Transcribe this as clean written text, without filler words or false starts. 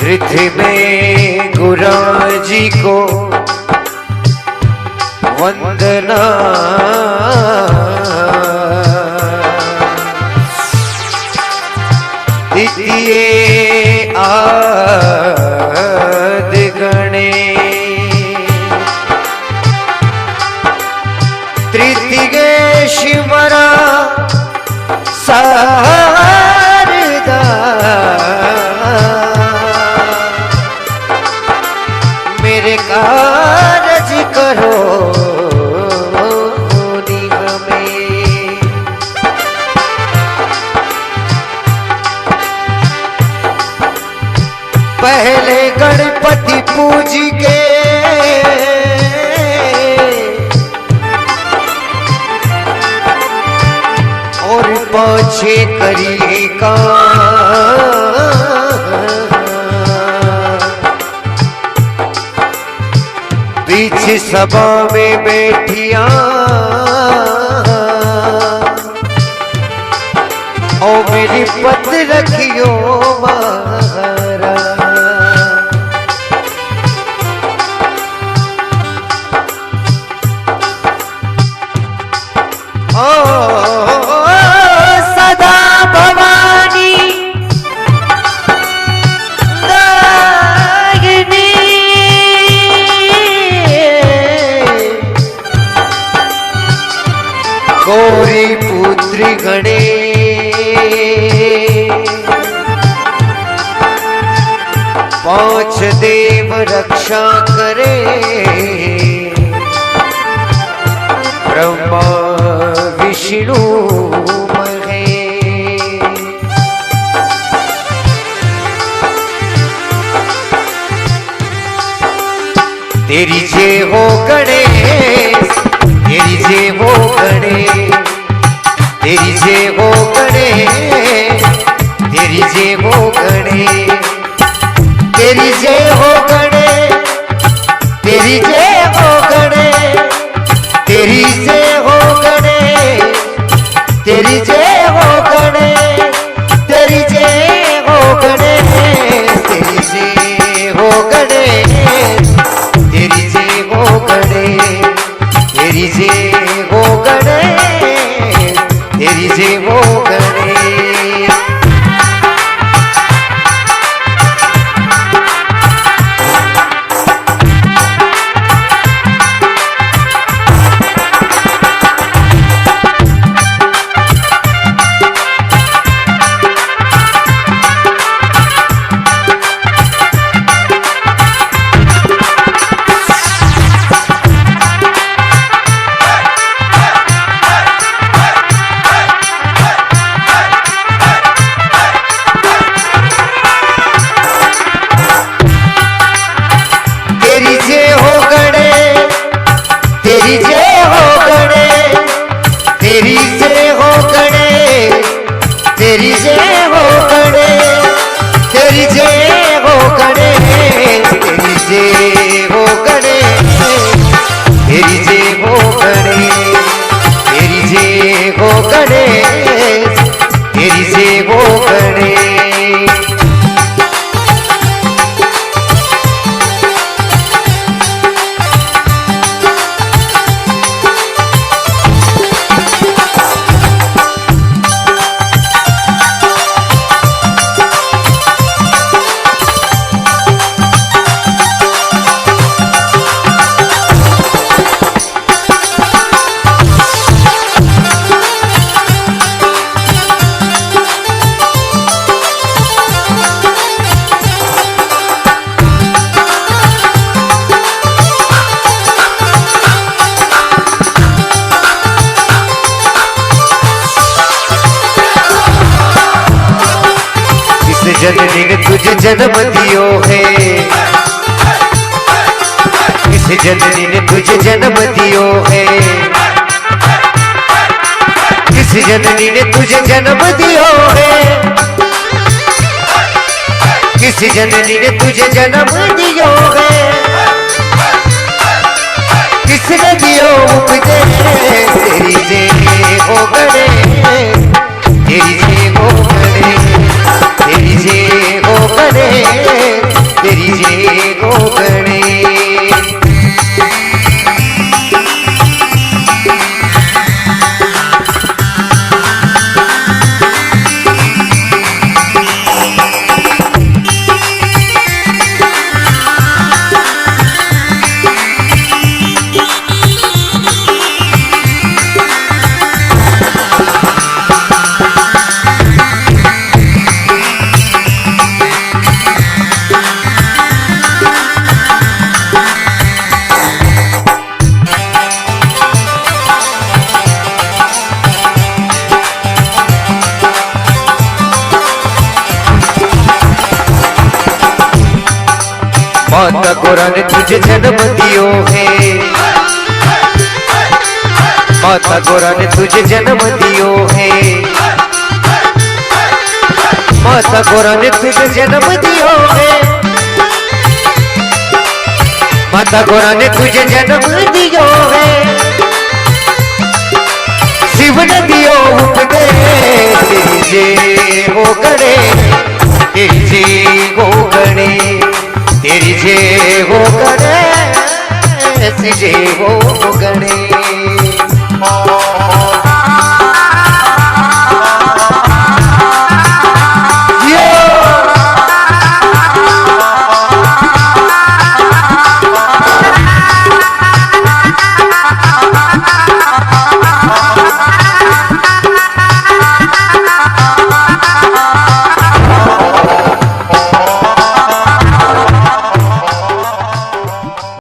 पृथ्वी में गुरु जी को वंदना, द्वितीय आदि गणे, तृतीय शिवरा शारदा, मेरे कारज करो निगमे। पहले गणपति पूज के और पाछे करिए काम, बीच सभा में बैठिया ओ मेरी पत रखियो मारा। ओ सदा भवानी गौरी पुत्री गणे, पांच देव रक्षा करे, ब्रह्मा विष्णु महेश। तेरी जय हो गणेश, तेरी जय हो गणेश, तेरी जय हो गणेश, तेरी जय हो गणेश, तेरी जय हो गणेश, तेरी जय हो गणेश, तेरी जय हो गणेश, तेरी जय हो गणेश, तेरी जय हो गणेश, तेरी जय हो गणेश, तेरी जय हो गणेश, तेरी जय हो गणेश, तेरी जय हो गणेश। तेरी जय हो गणेश, तेरी जय हो गणेश, तेरी जय हो गणेश, तेरी जय हो गणेश, तेरी जय हो गणेश, तेरी जय हो गणेश। जननी ने तुझे जन्म दियो है, किस जननी ने तुझे जन्म दियो है, किस जननी ने तुझे जन्म दियो है, किस जननी ने तुझे जन्म दियो है, किसने दियो उपदेश तेरी जय हो गणे, तेरी जय हो गणे, तेरी जय हो गणे, तेरी जय हो गणे। माता गौरा ने तुझे जन्म दियो है, माता गौरा ने तुझे जन्म दियो है, माता गौरा ने तुझे जन्म दियो है, माता गौरा ने तुझे जन्म दियो है, शिव ने दियो उपदेश तेरी जय हो गणे, तेरी जय हो गणे, तेरी जय हो गणे, जय हो गणे।